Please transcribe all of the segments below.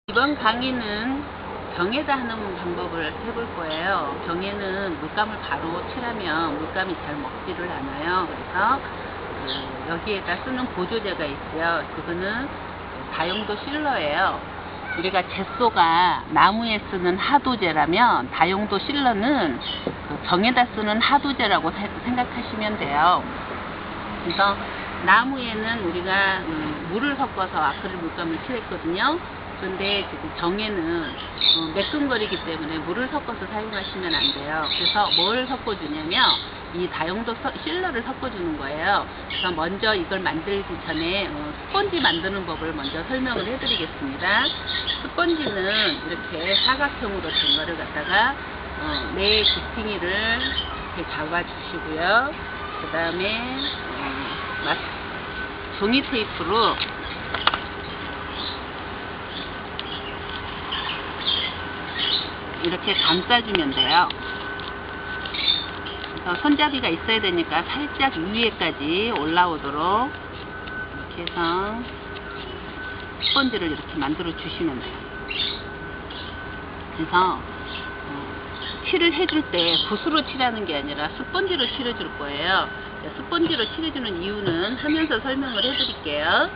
이번 강의는 병에다 하는 방법을 해볼 거예요. 병에는 물감을 바로 칠하면 물감이 잘 먹지를 않아요. 그래서 여기에다 쓰는 보조제가 있어요. 그거는 다용도 실러예요. 우리가 젯소가 나무에 쓰는 하도제라면 다용도 실러는 병에다 쓰는 하도제라고 생각하시면 돼요. 그래서 나무에는 우리가 물을 섞어서 아크릴 물감을 칠했거든요. 그런데 지금 병에는 매끈거리기 때문에 물을 섞어서 사용하시면 안 돼요. 그래서 뭘 섞어주냐면 이 다용도 실러를 섞어주는 거예요. 그래서 먼저 이걸 만들기 전에 스펀지 만드는 법을 먼저 설명을 해드리겠습니다. 스펀지는 이렇게 사각형으로 된 거를 갖다가 네 굿팅이를 이렇게 잡아주시고요. 그 다음에 종이 테이프로 이렇게 감싸주면 돼요. 그래서 손잡이가 있어야 되니까 살짝 위에까지 올라오도록 이렇게 해서 스펀지를 이렇게 만들어 주시면 돼요. 그래서 칠을 해줄 때 붓으로 칠하는 게 아니라 스펀지로 칠해줄 거예요. 스펀지로 칠해주는 이유는 하면서 설명을 해드릴게요.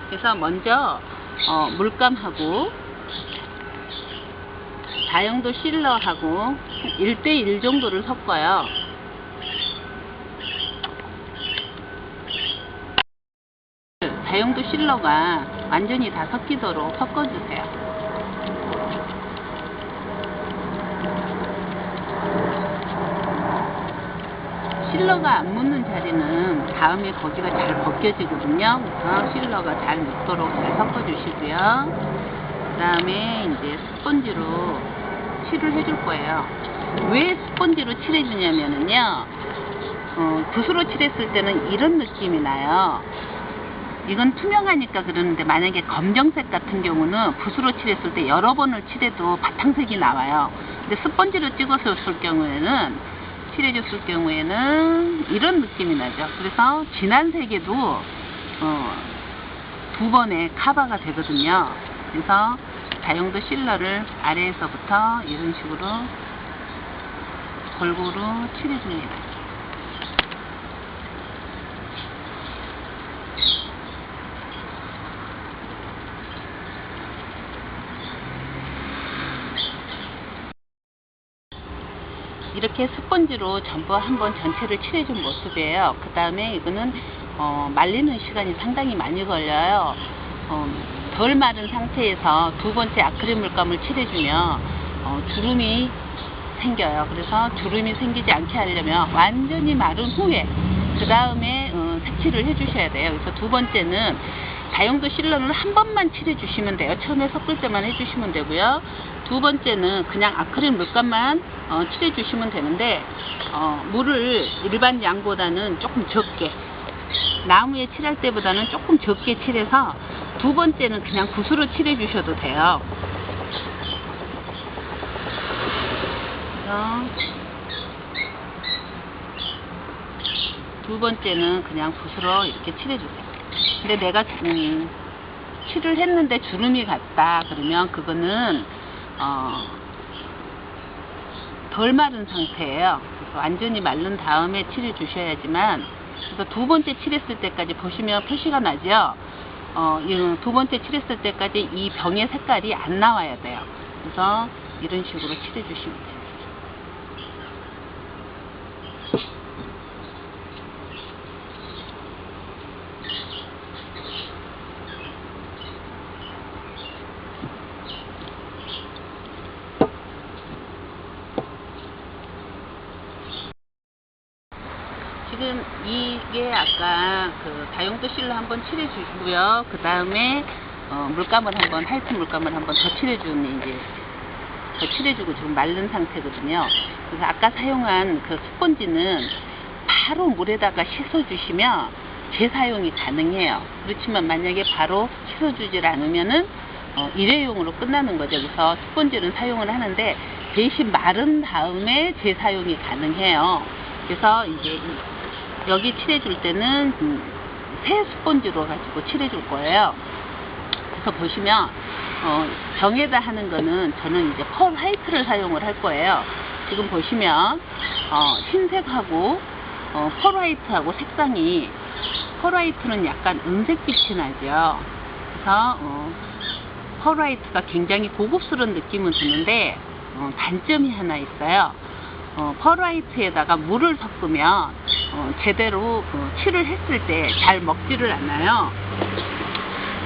그래서 먼저 물감하고 다용도 실러하고 1:1 정도를 섞어요. 다용도 실러가 완전히 다 섞이도록 섞어주세요. 실러가 안 묻는 자리는 다음에 거기가 잘 벗겨지거든요. 그래서 실러가 잘 묻도록 잘 섞어주시고요. 그 다음에 이제 스펀지로 칠을 해줄 거예요. 왜 스펀지로 칠해주냐면요, 붓으로 칠했을 때는 이런 느낌이 나요. 이건 투명하니까 그러는데 만약에 검정색 같은 경우는 붓으로 칠했을 때 여러 번을 칠해도 바탕색이 나와요. 근데 스펀지로 찍었을 경우에는 칠해줬을 경우에는 이런 느낌이 나죠. 그래서 진한 색에도 2번의 카바가 되거든요. 그래서 다용도 실러를 아래에서부터 이런 식으로 골고루 칠해줍니다. 이렇게 스펀지로 전부 한번 전체를 칠해준 모습이에요. 그 다음에 이거는 말리는 시간이 상당히 많이 걸려요. 덜 마른 상태에서 두 번째 아크릴 물감을 칠해주면 주름이 생겨요. 그래서 주름이 생기지 않게 하려면 완전히 마른 후에 그 다음에 색칠을 해주셔야 돼요. 그래서 두 번째는 다용도 실러는 한 번만 칠해주시면 돼요. 처음에 섞을 때만 해주시면 되고요. 두 번째는 그냥 아크릴 물감만 칠해주시면 되는데 물을 일반 양보다는 조금 적게, 나무에 칠할 때보다는 조금 적게 칠해서 두 번째는 그냥 붓으로 칠해주셔도 돼요. 두 번째는 그냥 붓으로 이렇게 칠해주세요. 근데 내가 칠을 했는데 주름이 갔다 그러면 그거는 덜 마른 상태예요. 그래서 완전히 마른 다음에 칠해 주셔야지만, 그래서 두 번째 칠했을 때까지 보시면 표시가 나죠. 두 번째 칠했을 때까지 이 병의 색깔이 안 나와야 돼요. 그래서 이런 식으로 칠해 주시면 돼요. 지금 이게 아까 그 다용도 실러 한번 칠해 주시고요. 그 다음에 물감을 한번, 화이트 물감을 한번 더 칠해주는, 이제 더 칠해주고 지금 마른 상태거든요. 그래서 아까 사용한 그 스펀지는 바로 물에다가 씻어주시면 재사용이 가능해요. 그렇지만 만약에 바로 씻어주질 않으면은 일회용으로 끝나는 거죠. 그래서 스펀지는 사용을 하는데 대신 마른 다음에 재사용이 가능해요. 그래서 이제 여기 칠해줄 때는 새 스펀지로 가지고 칠해줄 거예요. 그래서 보시면 병에다 하는 거는 저는 이제 펄 화이트를 사용을 할 거예요. 지금 보시면 흰색하고 펄 화이트하고 색상이, 펄 화이트는 약간 은색빛이 나죠. 그래서 펄 화이트가 굉장히 고급스러운 느낌은 드는데 단점이 하나 있어요. 펄 화이트에다가 물을 섞으면 제대로 칠을 했을 때 잘 먹지를 않아요.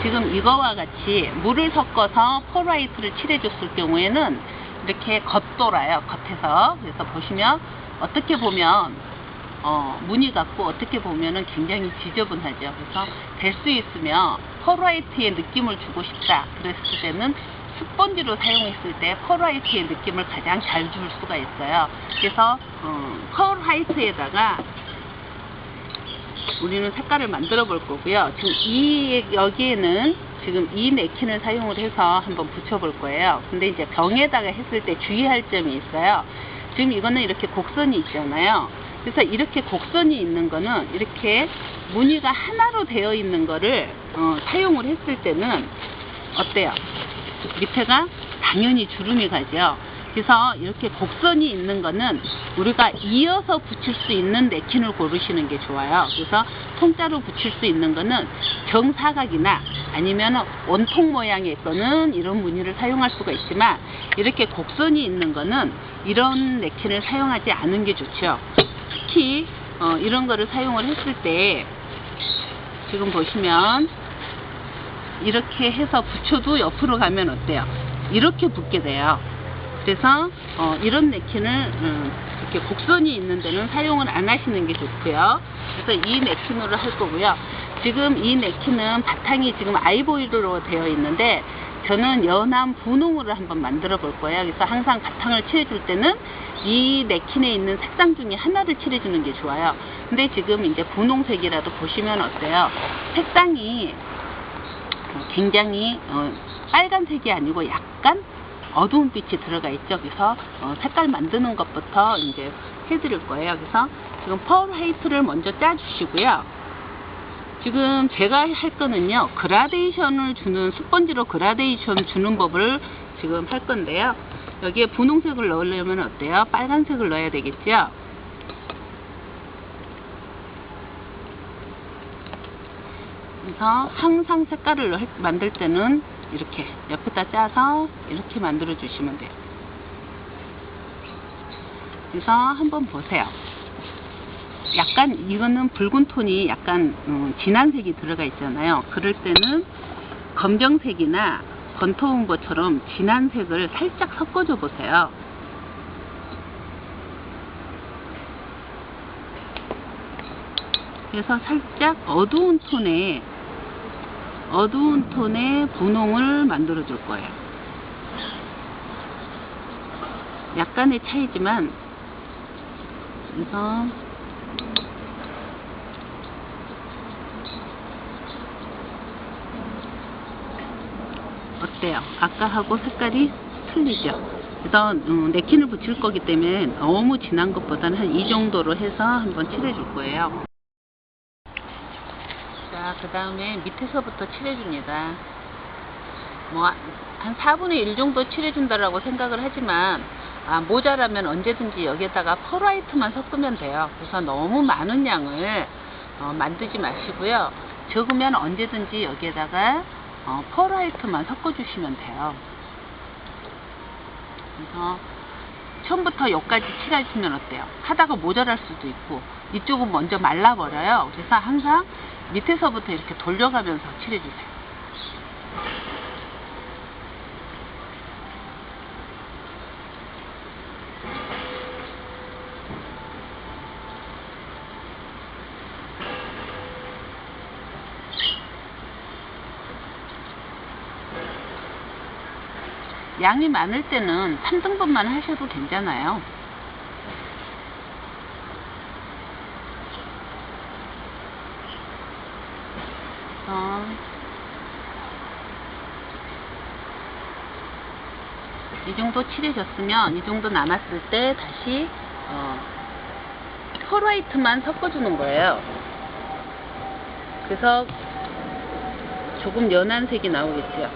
지금 이거와 같이 물을 섞어서 펄 화이트를 칠해줬을 경우에는 이렇게 겉돌아요. 겉에서. 그래서 보시면 어떻게 보면 무늬 같고 어떻게 보면은 굉장히 지저분하죠. 그래서 될 수 있으면 펄 화이트의 느낌을 주고 싶다 그랬을 때는 스펀지로 사용했을 때 펄 화이트의 느낌을 가장 잘 줄 수가 있어요. 그래서 펄 화이트에다가 우리는 색깔을 만들어 볼 거고요. 지금 여기에는 지금 이 냅킨을 사용을 해서 한번 붙여 볼 거예요. 근데 이제 병에다가 했을 때 주의할 점이 있어요. 지금 이거는 이렇게 곡선이 있잖아요. 그래서 이렇게 곡선이 있는 거는 이렇게 무늬가 하나로 되어 있는 거를 사용을 했을 때는 어때요? 밑에가 당연히 주름이 가죠. 그래서 이렇게 곡선이 있는 거는 우리가 이어서 붙일 수 있는 냅킨을 고르시는 게 좋아요. 그래서 통짜로 붙일 수 있는 거는 정사각이나 아니면 원통 모양의 거는 이런 무늬를 사용할 수가 있지만, 이렇게 곡선이 있는 거는 이런 냅킨을 사용하지 않은 게 좋죠. 특히 이런 거를 사용을 했을 때 지금 보시면 이렇게 해서 붙여도 옆으로 가면 어때요? 이렇게 붙게 돼요. 그래서 이런 냅킨을 이렇게 곡선이 있는 데는 사용을 안 하시는 게 좋고요. 그래서 이 냅킨으로 할 거고요. 지금 이 냅킨은 바탕이 지금 아이보리로 되어 있는데 저는 연한 분홍으로 한번 만들어 볼 거예요. 그래서 항상 바탕을 칠해줄 때는 이 냅킨에 있는 색상 중에 하나를 칠해주는 게 좋아요. 근데 지금 이제 분홍색이라도 보시면 어때요? 색상이 굉장히 빨간색이 아니고 약간 어두운 빛이 들어가 있죠. 그래서 색깔 만드는 것부터 이제 해드릴 거예요. 그래서 지금 펄 화이트를 먼저 짜주시고요. 지금 제가 할 거는요, 그라데이션을 주는, 스펀지로 그라데이션 주는 법을 지금 할 건데요. 여기에 분홍색을 넣으려면 어때요? 빨간색을 넣어야 되겠죠. 그래서 항상 색깔을 만들 때는 이렇게 옆에다 짜서 이렇게 만들어 주시면 돼요. 그래서 한번 보세요. 약간 이거는 붉은 톤이 약간 진한 색이 들어가 있잖아요. 그럴 때는 검정색이나 건토음보처럼 진한 색을 살짝 섞어줘 보세요. 그래서 살짝 어두운 톤의 분홍을 만들어 줄 거예요. 약간의 차이지만, 그래서 어때요? 아까하고 색깔이 틀리죠? 그래서 냅킨을 붙일 거기 때문에 너무 진한 것보다는 한 이 정도로 해서 한번 칠해 줄 거예요. 자, 그 다음에 밑에서부터 칠해줍니다. 뭐 한 4분의 1 정도 칠해준다라고 생각을 하지만 모자라면 언제든지 여기에다가 펄 화이트만 섞으면 돼요. 그래서 너무 많은 양을 만들지 마시고요. 적으면 언제든지 여기에다가 펄 화이트만 섞어주시면 돼요. 그래서 처음부터 여기까지 칠해주면 어때요? 하다가 모자랄 수도 있고, 이쪽은 먼저 말라버려요. 그래서 항상 밑에서부터 이렇게 돌려가면서 칠해주세요. 양이 많을 때는 3등분만 하셔도 괜찮아요. 이 정도 칠해졌으면, 이 정도 남았을 때 다시 펄 화이트만 섞어주는 거예요. 그래서 조금 연한 색이 나오겠죠.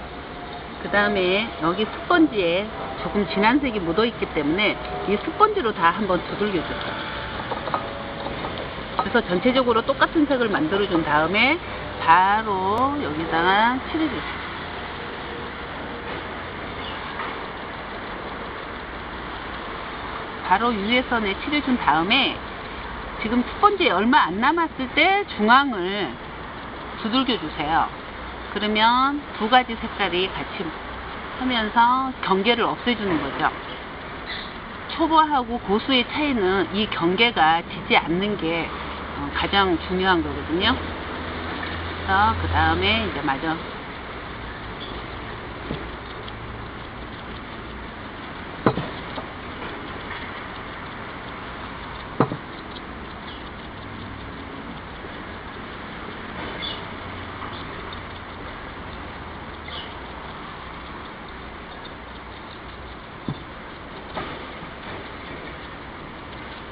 그 다음에 여기 스펀지에 조금 진한 색이 묻어 있기 때문에 이 스펀지로 다 한번 두들겨 주세요. 그래서 전체적으로 똑같은 색을 만들어 준 다음에 바로 여기다가 칠해 주세요. 바로 위에선에 칠해 준 다음에 지금 스펀지에 얼마 안 남았을 때 중앙을 두들겨 주세요. 그러면 두 가지 색깔이 같이 하면서 경계를 없애주는 거죠. 초보하고 고수의 차이는 이 경계가 지지 않는 게 가장 중요한 거거든요. 그래서 그 다음에 이제 마저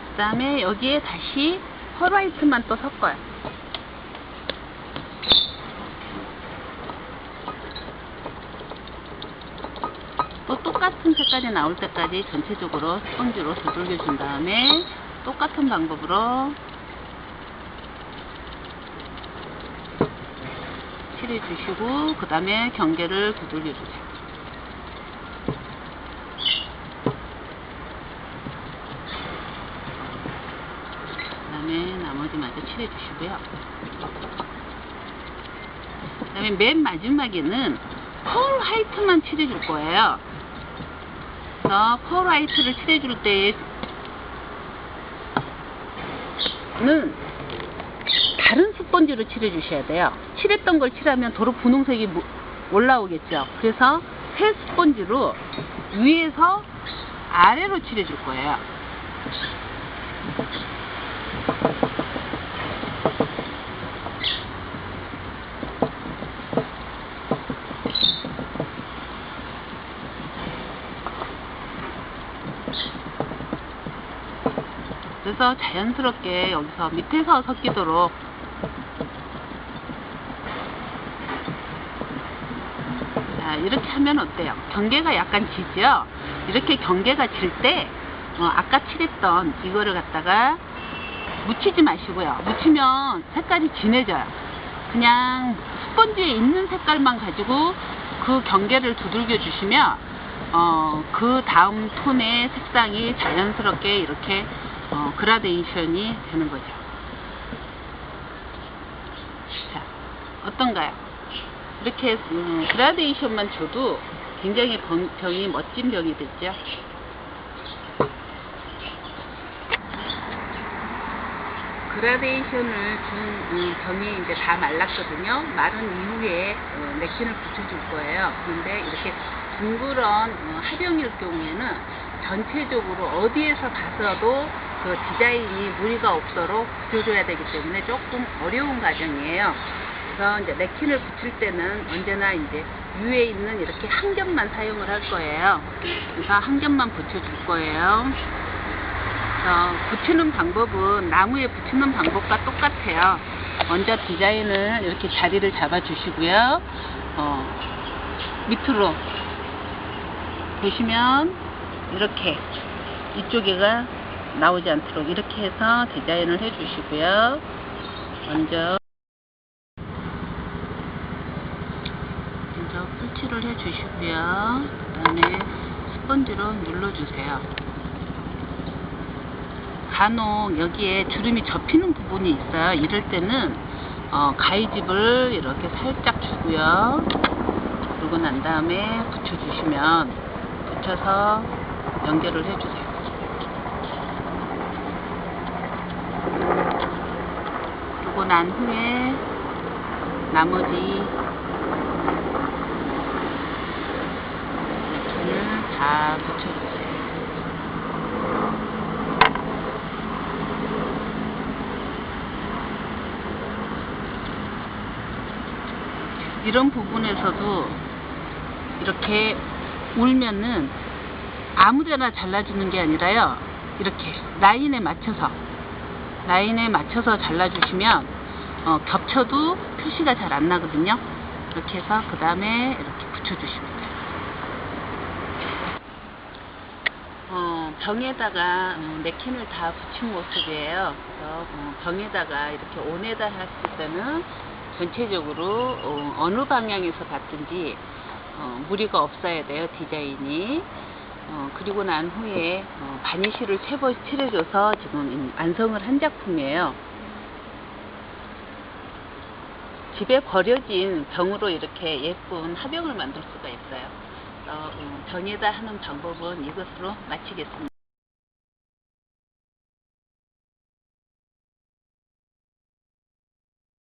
그 다음에 여기에 다시 펄 화이트만 또 섞어요. 또 똑같은 색깔이 나올 때까지 전체적으로 스펀지로 두들겨 준 다음에 똑같은 방법으로 칠해 주시고 그 다음에 경계를 두들겨 주세요. 나머지 마저 칠해 주시고요. 그 다음에 맨 마지막에는 펄 화이트만 칠해 줄 거예요. 그래서 펄 화이트를 칠해 줄 때는 다른 스펀지로 칠해 주셔야 돼요. 칠했던 걸 칠하면 도로 분홍색이 올라오겠죠. 그래서 새 스펀지로 위에서 아래로 칠해 줄 거예요. 그래서 자연스럽게 여기서 밑에서 섞이도록 자, 이렇게 하면 어때요? 경계가 약간 지죠? 이렇게 경계가 질 때 아까 칠했던 이거를 갖다가 묻히지 마시고요. 묻히면 색깔이 진해져요. 그냥 스펀지에 있는 색깔만 가지고 그 경계를 두들겨 주시면 그 다음 톤의 색상이 자연스럽게 이렇게 그라데이션이 되는 거죠. 자, 어떤가요? 이렇게 그라데이션만 줘도 굉장히 병이 멋진 병이 됐죠. 그라데이션을 준 병이 이제 다 말랐거든요. 마른 이후에 넥킨을 붙여줄 거예요. 그런데 이렇게 둥그런 하병일 경우에는 전체적으로 어디에서 봐서도 그 디자인이 무리가 없도록 붙여줘야 되기 때문에 조금 어려운 과정이에요. 그래서 이제 넥킨을 붙일 때는 언제나 이제 위에 있는 이렇게 한 겹만 사용을 할 거예요. 그래서 한 겹만 붙여줄 거예요. 붙이는 방법은 나무에 붙이는 방법과 똑같아요. 먼저 디자인을 이렇게 자리를 잡아 주시고요. 밑으로 보시면 이렇게 이쪽에가 나오지 않도록 이렇게 해서 디자인을 해 주시고요. 먼저 풀칠을 해 주시고요. 그 다음에 스펀지로 눌러 주세요. 간혹 여기에 주름이 접히는 부분이 있어요. 이럴 때는 가위집을 이렇게 살짝 주고요. 그러고 난 다음에 붙여주시면 붙여서 연결을 해주세요. 그러고 난 후에 나머지 이렇게는 다 붙여주세요. 이런 부분에서도 이렇게 울면은 아무데나 잘라주는 게 아니라요. 이렇게 라인에 맞춰서 잘라주시면 겹쳐도 표시가 잘 안 나거든요. 이렇게 해서 그 다음에 이렇게 붙여주시면 돼요. 병에다가 네킨을 다 붙인 모습이에요. 그래서 병에다가 이렇게 온에다 했을 때는 전체적으로 어느 방향에서 봤든지 무리가 없어야 돼요, 디자인이. 그리고 난 후에 바니쉬를 3번 칠해줘서 지금 완성을 한 작품이에요. 집에 버려진 병으로 이렇게 예쁜 화병을 만들 수가 있어요. 병에다 하는 방법은 이것으로 마치겠습니다.